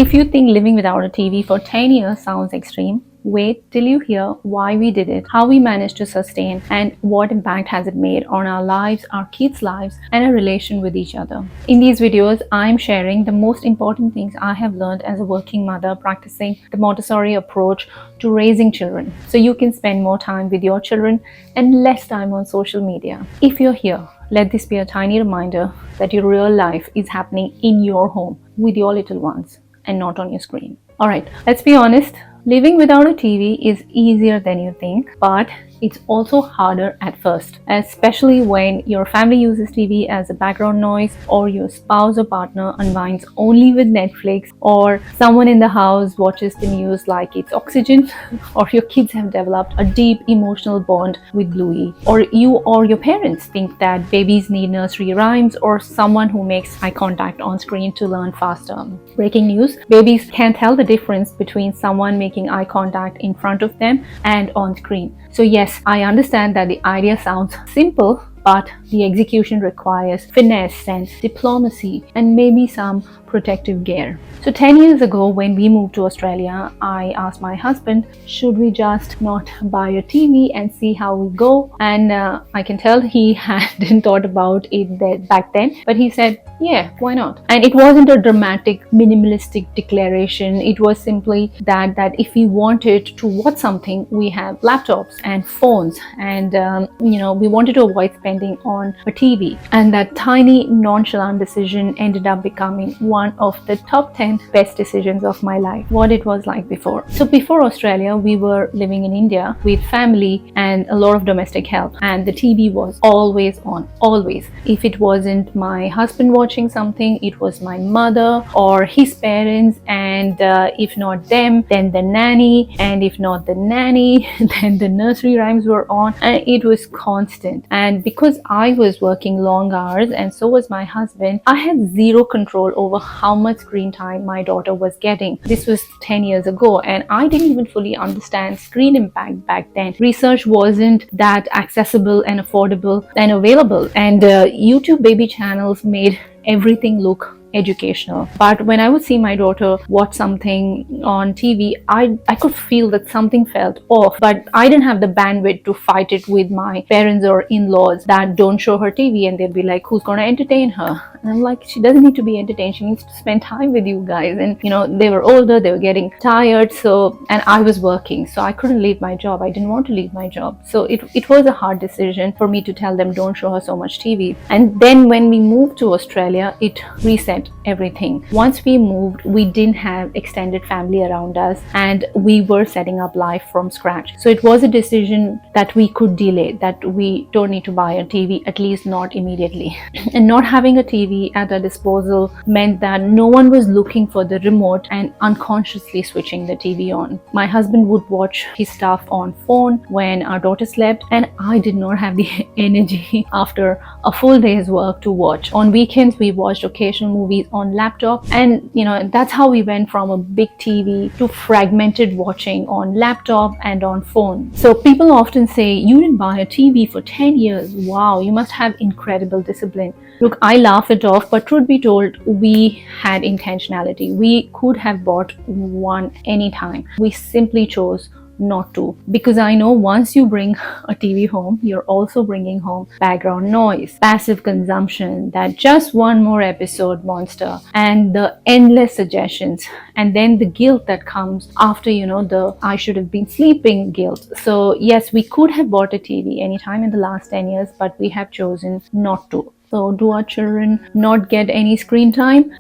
If you think living without a TV for 10 years sounds extreme, wait till you hear why we did it, how we managed to sustain, and what impact has it made on our lives, our kids' lives, and our relation with each other. In these videos, I'm sharing the most important things I have learned as a working mother practicing the Montessori approach to raising children, so you can spend more time with your children and less time on social media. If you're here, let this be a tiny reminder that your real life is happening in your home with your little ones and not on your screen. Alright, let's be honest. Living without a TV is easier than you think, but it's also harder at first, especially when your family uses TV as a background noise, or your spouse or partner unwinds only with Netflix, or someone in the house watches the news like it's oxygen, or your kids have developed a deep emotional bond with Bluey, or you or your parents think that babies need nursery rhymes or someone who makes eye contact on screen to learn faster. Breaking news: babies can't tell the difference between someone making eye contact in front of them and on screen. So yes, I understand that the idea sounds simple, but the execution requires finesse and diplomacy and maybe some protective gear. So 10 years ago, when we moved to Australia, I asked my husband, should we just not buy a TV and see how we go? And I can tell he hadn't thought about it back then, but he said, yeah, why not? And it wasn't a dramatic, minimalistic declaration. It was simply that if we wanted to watch something, we have laptops and phones, and we wanted to avoid spending on a TV. And that tiny, nonchalant decision ended up becoming one of the top 10 best decisions of my life. What it was like before. So before Australia, we were living in India with family and a lot of domestic help, and the TV was always on, always. If it wasn't my husband watching something, it was my mother or his parents, and if not them, then the nanny, and if not the nanny, then the nursery rhymes were on, and it was constant. And because I was working long hours and so was my husband, I had zero control over how much screen time my daughter was getting. This was 10 years ago, and I didn't even fully understand screen impact back then. Research wasn't that accessible and affordable and available, and YouTube baby channels made everything look educational. But when I would see my daughter watch something on TV, I could feel that something felt off, but I didn't have the bandwidth to fight it with my parents or in-laws that don't show her TV, and they'd be like, who's going to entertain her? And I'm like, she doesn't need to be entertained, she needs to spend time with you guys. And they were older, they were getting tired, and I was working, so I couldn't leave my job. I didn't want to leave my job, so it was a hard decision for me to tell them, don't show her so much TV. And then when we moved to Australia, it reset everything. Once we moved, we didn't have extended family around us, and we were setting up life from scratch. So it was a decision that we could delay, that we don't need to buy a TV, at least not immediately. And not having a TV at our disposal meant that no one was looking for the remote and unconsciously switching the TV on. My husband would watch his stuff on phone when our daughter slept, and I did not have the energy after a full day's work to watch. On weekends, we watched occasional movies on laptop, and that's how we went from a big TV to fragmented watching on laptop and on phone. So people often say, you didn't buy a TV for 10 years. Wow, you must have incredible discipline. Look, I laugh it off, but truth be told, we had intentionality. We could have bought one anytime. We simply chose not to, because I know once you bring a TV home, you're also bringing home background noise, passive consumption, that just one more episode monster, and the endless suggestions, and then the guilt that comes after, the I should have been sleeping guilt. So yes, we could have bought a TV anytime in the last 10 years, but we have chosen not to. So do our children not get any screen time?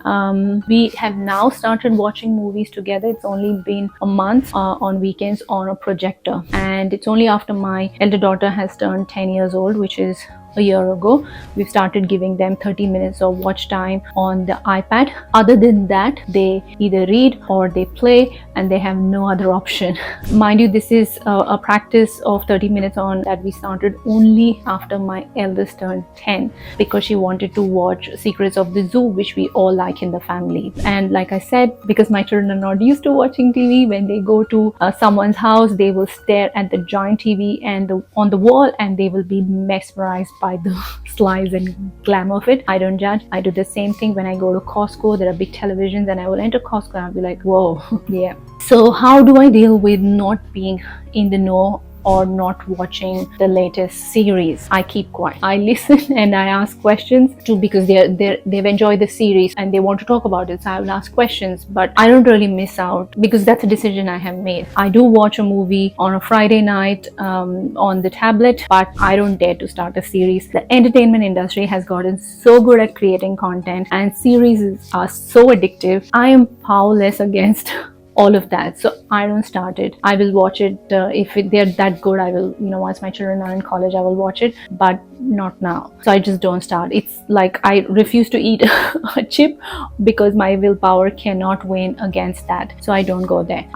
We have now started watching movies together. It's only been a month on weekends on a projector. And it's only after my elder daughter has turned 10 years old, which is a year ago, we've started giving them 30 minutes of watch time on the iPad. Other than that, they either read or they play, and they have no other option. Mind you, this is a practice of 30 minutes on that we started only after my eldest turned 10, because she wanted to watch Secrets of the Zoo, which we all like in the family. And like I said, because my children are not used to watching TV, when they go to someone's house, they will stare at the giant TV and on the wall, and they will be mesmerized by the slice and glamour of it. I don't judge. I do the same thing when I go to Costco. There are big televisions and I will enter Costco and I'll be like, whoa. Yeah. So how do I deal with not being in the know or not watching the latest series? I keep quiet. I listen and I ask questions too, because they've enjoyed the series and they want to talk about it. So I will ask questions, but I don't really miss out because that's a decision I have made. I do watch a movie on a Friday night on the tablet, but I don't dare to start a series. The entertainment industry has gotten so good at creating content, and series are so addictive. I am powerless against all of that, so I don't start it. I will watch it if they're that good. I will, once my children are in college, I will watch it, but not now. So I just don't start. It's like I refuse to eat a chip because my willpower cannot win against that, so I don't go there.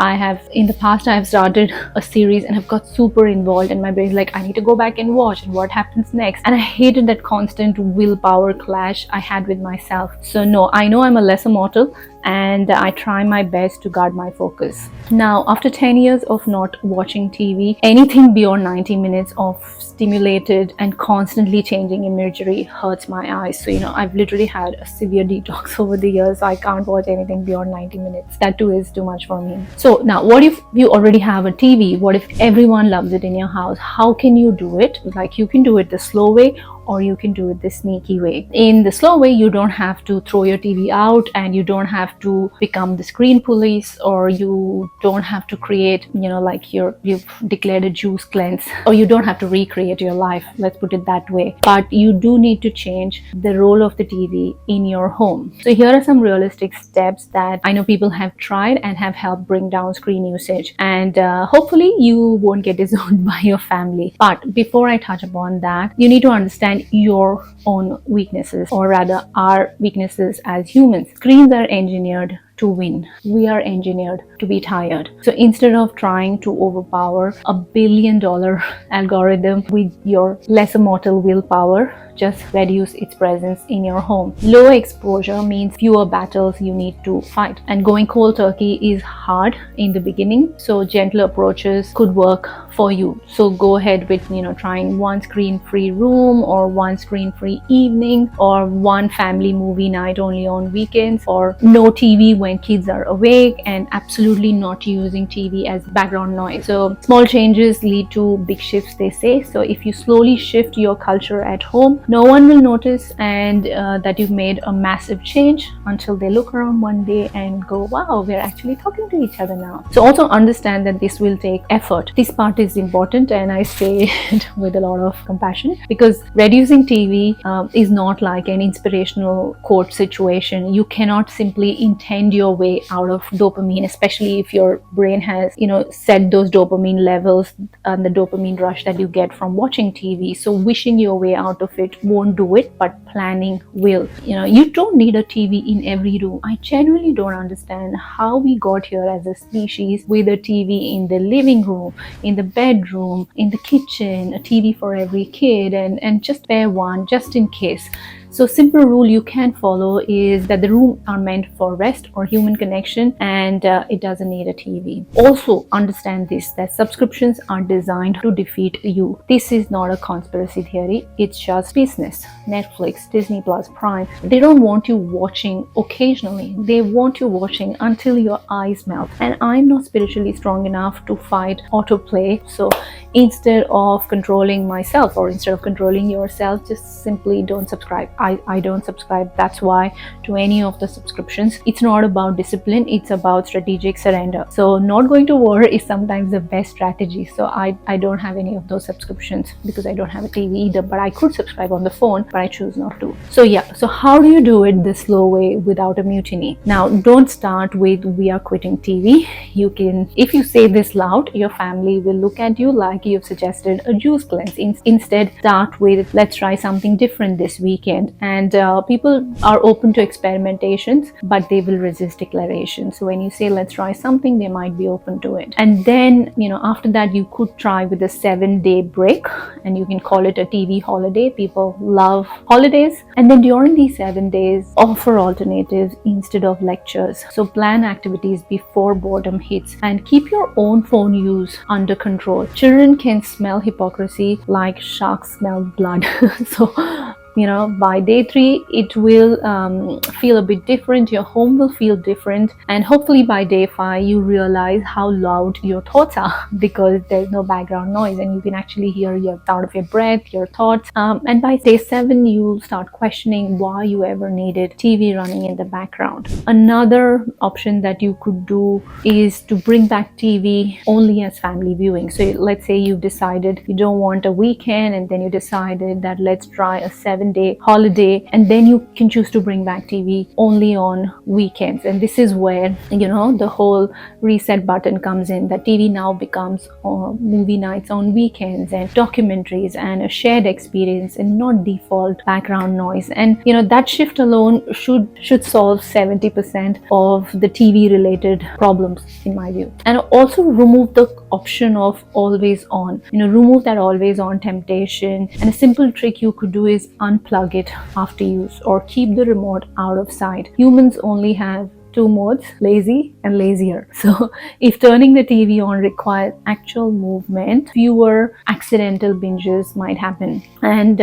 In the past I have started a series and have got super involved, and my brain's like, I need to go back and watch and what happens next, and I hated that constant willpower clash I had with myself. So no, I know I'm a lesser mortal, and I try my best to guard my focus. Now, after 10 years of not watching TV, anything beyond 90 minutes of stimulated and constantly changing imagery hurts my eyes. So, I've literally had a severe detox over the years. So I can't watch anything beyond 90 minutes. That too is too much for me. So now, what if you already have a TV? What if everyone loves it in your house? How can you do it? Like, you can do it the slow way, or you can do it the sneaky way. In the slow way, you don't have to throw your TV out, and you don't have to become the screen police, or you don't have to create, like you've declared a juice cleanse, or you don't have to recreate your life, let's put it that way. But you do need to change the role of the TV in your home. So here are some realistic steps that I know people have tried and have helped bring down screen usage, and hopefully you won't get disowned by your family. But before I touch upon that, you need to understand your own weaknesses, or rather our weaknesses as humans. Screens are engineered to win. We are engineered to be tired. So instead of trying to overpower $1 billion algorithm with your lesser mortal willpower, just reduce its presence in your home. Low exposure means fewer battles you need to fight. And going cold turkey is hard in the beginning, so gentle approaches could work for you. So go ahead with, trying one screen-free room, or one screen-free evening, or one family movie night only on weekends, or no TV when kids are awake, and absolutely not using TV as background noise. So small changes lead to big shifts, they say. So if you slowly shift your culture at home, no one will notice and that you've made a massive change, until they look around one day and go, wow, we're actually talking to each other now. So also understand that this will take effort. This part is important, and I say it with a lot of compassion, because reducing TV is not like an inspirational quote situation. You cannot simply intend your way out of dopamine, especially if your brain has, set those dopamine levels and the dopamine rush that you get from watching TV. So wishing your way out of it won't do it, but planning will. You don't need a TV in every room. I genuinely don't understand how we got here as a species with a TV in the living room, in the bedroom, in the kitchen, a TV for every kid, and just spare one just in case. So simple rule you can follow is that the room are meant for rest or human connection, and it doesn't need a TV. Also understand this, that subscriptions are designed to defeat you. This is not a conspiracy theory. It's just business. Netflix, Disney Plus, Prime, they don't want you watching occasionally. They want you watching until your eyes melt. And I'm not spiritually strong enough to fight autoplay. So instead of controlling myself, or instead of controlling yourself, just simply don't subscribe. I don't subscribe. That's why to any of the subscriptions. It's not about discipline, it's about strategic surrender. So not going to war is sometimes the best strategy. So I don't have any of those subscriptions because I don't have a TV either, but I could subscribe on the phone, but I choose not to. So yeah, so how do you do it the slow way without a mutiny? Now, don't start with we are quitting TV. You can, if you say this loud, your family will look at you like you've suggested a juice cleanse. Instead, start with let's try something different this weekend. And people are open to experimentations, but they will resist declaration. So when you say let's try something, they might be open to it. And then, after that, you could try with a 7-day break, and you can call it a TV holiday. People love holidays. And then during these 7 days, offer alternatives instead of lectures. So plan activities before boredom hits, and keep your own phone use under control. Children children can smell hypocrisy like sharks smell blood. So by day 3 it will feel a bit different, your home will feel different, and hopefully by day 5 you realize how loud your thoughts are because there's no background noise and you can actually hear your sound of your breath, your thoughts, and by day 7 you'll start questioning why you ever needed TV running in the background. Another option that you could do is to bring back TV only as family viewing. So let's say you've decided you don't want a weekend, and then you decided that let's try a 7-day holiday, and then you can choose to bring back TV only on weekends. And this is where the whole reset button comes in, that TV now becomes movie nights on weekends and documentaries and a shared experience and not default background noise. And that shift alone should solve 70% of the TV related problems in my view. And also remove the option of always on, remove that always on temptation. And a simple trick you could do is unplug it after use or keep the remote out of sight. Humans only have 2 modes, lazy and lazier. So if turning the TV on requires actual movement, fewer accidental binges might happen. And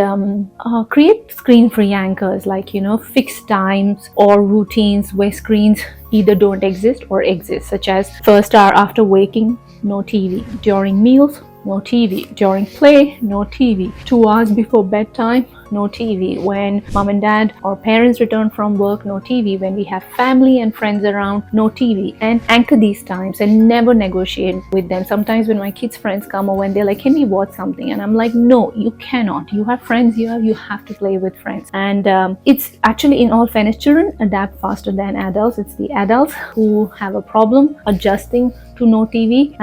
create screen-free anchors like fixed times or routines where screens either don't exist or exist, such as first hour after waking, no TV, during meals, no TV, during play, no TV, 2 hours before bedtime, no TV, when mom and dad or parents return from work, no TV, when we have family and friends around, no TV. And anchor these times and never negotiate with them. Sometimes when my kids' friends come over and they're like, can we watch something? And I'm like, no, you cannot. You have friends here, you have to play with friends. And it's actually, in all fairness, children adapt faster than adults. It's the adults who have a problem adjusting to no TV.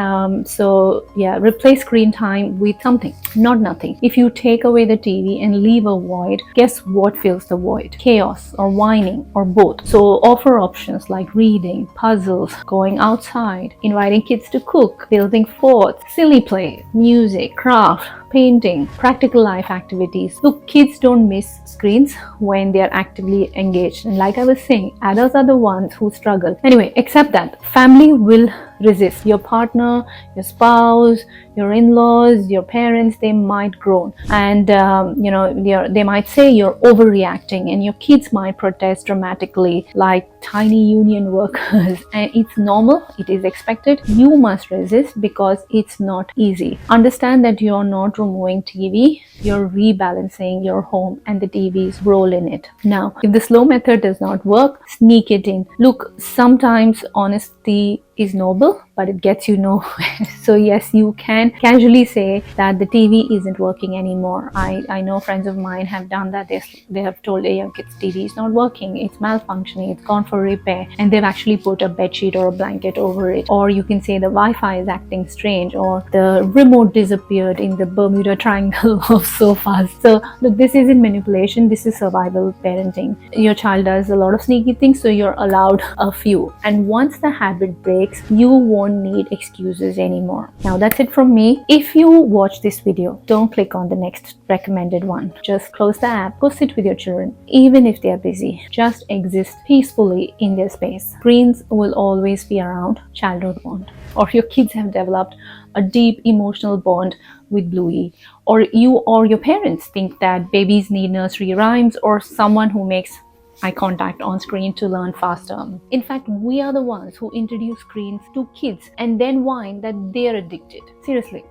Replace screen time with something, not nothing. If you take away the TV and leave a void, guess what fills the void? Chaos or whining or both. So offer options like reading, puzzles, going outside, inviting kids to cook, building forts, silly play, music, craft, painting, practical life activities. Look, kids don't miss screens when they are actively engaged. And like I was saying, adults are the ones who struggle. Anyway, except that family will resist. Your partner, your spouse, your in-laws, your parents, they might groan and they might say you're overreacting, and your kids might protest dramatically like tiny union workers. And it's normal, it is expected. You must resist because it's not easy. Understand that you're not removing TV, you're rebalancing your home and the TV's role in it. Now, if the slow method does not work, sneak it in. Look, sometimes honesty is noble, but it gets you nowhere. So yes, you can casually say that the TV isn't working anymore. I know friends of mine have done that. They have told their young kids TV is not working, it's malfunctioning, it's gone for repair, and they've actually put a bedsheet or a blanket over it. Or you can say the Wi-Fi is acting strange, or the remote disappeared in the Bermuda Triangle of sofas. So look, this isn't manipulation, this is survival parenting. Your child does a lot of sneaky things, so you're allowed a few. And once the habit breaks, you won't need excuses anymore. Now that's it from me. If you watch this video, don't click on the next recommended one. Just close the app, go sit with your children. Even if they are busy, just exist peacefully in their space. Screens will always be around, childhood won't. Or your kids have developed a deep emotional bond with Bluey, or you or your parents think that babies need nursery rhymes or someone who makes eye contact on screen to learn faster. In fact, we are the ones who introduce screens to kids and then whine that they're addicted. Seriously,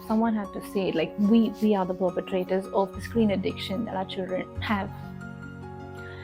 someone had to say it, like we are the perpetrators of the screen addiction that our children have.